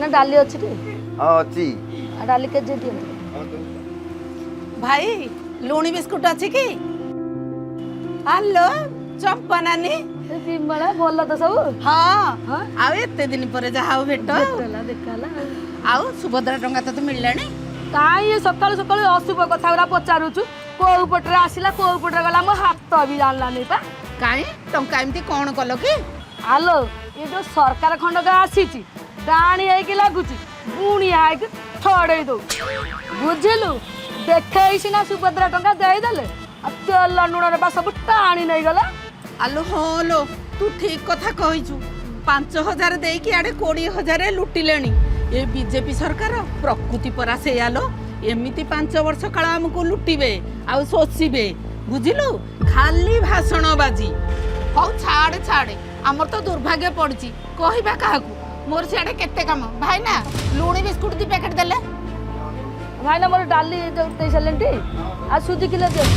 भाईना डाली अच्छी टी हाँ अच्छी डाली केजी दियंतु भाई लुणी बिस्कुट अच्छी कि हेलो चंपा नानी बिमला भल तो सब हाँ हाँ? आउ एते दिन पर जाहा भेट देखला आउ सुभद्रा टंका तो मिललानी काई ये सकाळु सकाळु अशुभ कथा गुरा पचारुछु को पटरे आसिला को पटरे गला मो हाथ भी जानला नहीं पा काई टंका एमती कौन कल कि आलो ये जो सरकार खंडक आसीची डाणी है लगुची बुणिया है थड़े दो बुझिलु देखई सिना सुभद्रा टंका दे देले तेल लुण रे बा सब टाणी नहीं गला आलो हाँ लो तू ठीक कथा कहिछु 5,000 देकी आड़े 20,000 लुटिलेनी ये बीजेपी सरकार प्रकृति परा से आलो एमिति 5 वर्ष काल हमको लुटिबे आ शोषिबे बुझिलु खाली भाषण बाजी हौ छाड़े छाड़े हमर तो दुर्भाग्य पड़ची कहिबा काहाकू मोर सियाड़े केते काम भाई ना लुणी बिस्कुट दी पैकेट देले भाई ना मोर डाली दे सलेंटी आ सुजी किलो दे